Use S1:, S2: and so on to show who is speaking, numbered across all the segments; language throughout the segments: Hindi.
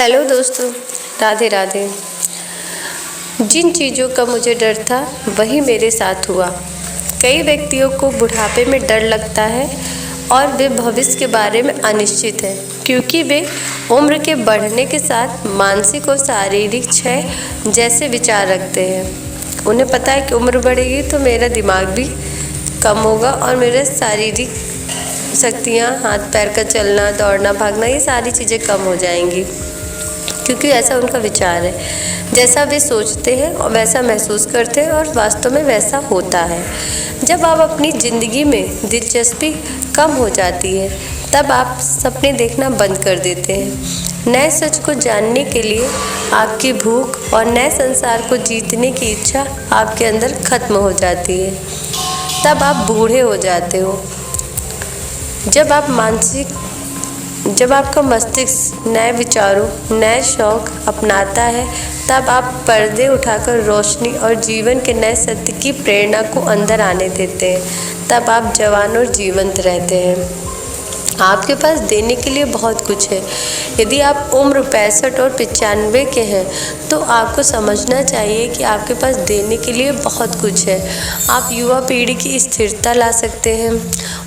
S1: हेलो दोस्तों, राधे राधे। जिन चीज़ों का मुझे डर था वही मेरे साथ हुआ। कई व्यक्तियों को बुढ़ापे में डर लगता है और वे भविष्य के बारे में अनिश्चित हैं, क्योंकि वे उम्र के बढ़ने के साथ मानसिक और शारीरिक क्षय जैसे विचार रखते हैं। उन्हें पता है कि उम्र बढ़ेगी तो मेरा दिमाग भी कम होगा और मेरे शारीरिक शक्तियाँ, हाथ पैर का चलना, दौड़ना, भागना, ये सारी चीज़ें कम हो जाएंगी, क्योंकि ऐसा उनका विचार है। जैसा वे सोचते हैं और वैसा महसूस करते हैं और वास्तव में वैसा होता है। जब आप अपनी ज़िंदगी में दिलचस्पी कम हो जाती है तब आप सपने देखना बंद कर देते हैं। नए सच को जानने के लिए आपकी भूख और नए संसार को जीतने की इच्छा आपके अंदर खत्म हो जाती है। तब आप बूढ़े हो जाते हो। जब आपका मस्तिष्क नए विचारों, नए शौक अपनाता है, तब आप पर्दे उठाकर रोशनी और जीवन के नए सत्य की प्रेरणा को अंदर आने देते हैं। तब आप जवान और जीवंत रहते हैं। आपके पास देने के लिए बहुत कुछ है। यदि आप उम्र 65 और 95 के हैं तो आपको समझना चाहिए कि आपके पास देने के लिए बहुत कुछ है। आप युवा पीढ़ी की स्थिरता ला सकते हैं,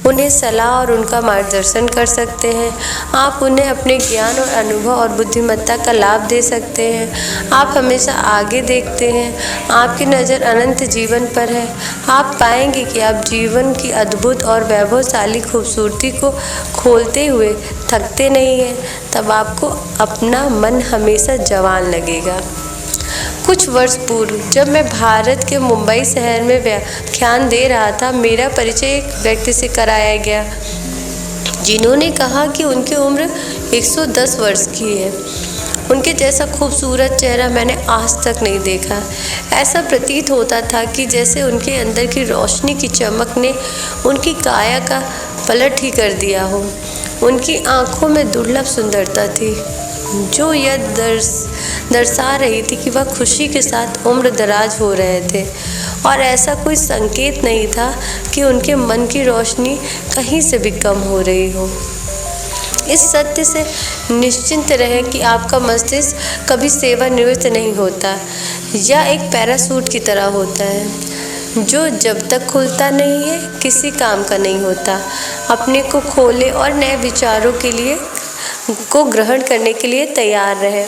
S1: उन्हें सलाह और उनका मार्गदर्शन कर सकते हैं। आप उन्हें अपने ज्ञान और अनुभव और बुद्धिमत्ता का लाभ दे सकते हैं। आप हमेशा आगे देखते हैं, आपकी नज़र अनंत जीवन पर है। आप पाएंगे कि आप जीवन की अद्भुत और वैभवशाली खूबसूरती को खोलते हुए थकते नहीं हैं। तब आपको अपना मन हमेशा जवान लगेगा। कुछ वर्ष पूर्व जब मैं भारत के मुंबई शहर में व्याख्यान दे रहा था, मेरा परिचय एक व्यक्ति से कराया गया जिन्होंने कहा कि उनकी उम्र 110 वर्ष की है। उनके जैसा खूबसूरत चेहरा मैंने आज तक नहीं देखा। ऐसा प्रतीत होता था कि जैसे उनके अंदर की रोशनी की चमक ने उनकी काया का पलट ही कर दिया हो। उनकी आंखों में दुर्लभ सुंदरता थी, जो यह दर्शा रही थी कि वह खुशी के साथ उम्र दराज हो रहे थे, और ऐसा कोई संकेत नहीं था कि उनके मन की रोशनी कहीं से भी कम हो रही हो। इस सत्य से निश्चिंत रहें कि आपका मस्तिष्क कभी सेवानिवृत्त नहीं होता। यह एक पैराशूट की तरह होता है, जो जब तक खुलता नहीं है किसी काम का नहीं होता। अपने को खोले और नए विचारों को ग्रहण करने के लिए तैयार रहे।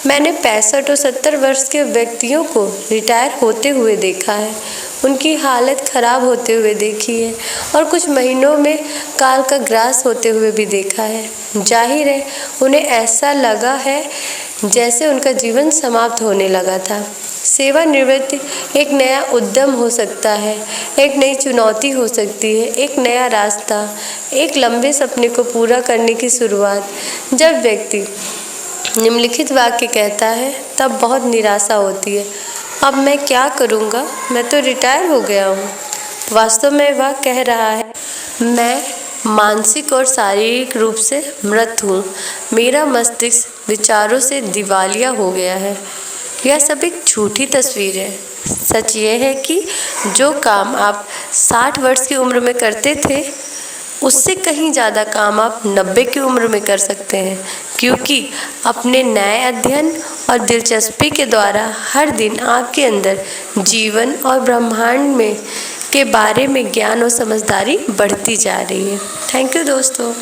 S1: मैंने 65 और 70 वर्ष के व्यक्तियों को रिटायर होते हुए देखा है, उनकी हालत ख़राब होते हुए देखी है और कुछ महीनों में काल का ग्रास होते हुए भी देखा है। जाहिर है उन्हें ऐसा लगा है जैसे उनका जीवन समाप्त होने लगा था। सेवानिवृत्ति एक नया उद्यम हो सकता है, एक नई चुनौती हो सकती है, एक नया रास्ता, एक लंबे सपने को पूरा करने की शुरुआत। जब व्यक्ति निम्नलिखित वाक्य कहता है तब बहुत निराशा होती है, अब मैं क्या करूँगा, मैं तो रिटायर हो गया हूँ। वास्तव में वह कह रहा है, मैं मानसिक और शारीरिक रूप से मृत हूँ। मेरा मस्तिष्क विचारों से दिवालिया हो गया है। यह सब एक झूठी तस्वीर है। सच यह है कि जो काम आप 60 वर्ष की उम्र में करते थे, उससे कहीं ज़्यादा काम आप 90 की उम्र में कर सकते हैं, क्योंकि अपने नए अध्ययन और दिलचस्पी के द्वारा हर दिन आपके अंदर जीवन और ब्रह्मांड के बारे में ज्ञान और समझदारी बढ़ती जा रही है। थैंक यू दोस्तों।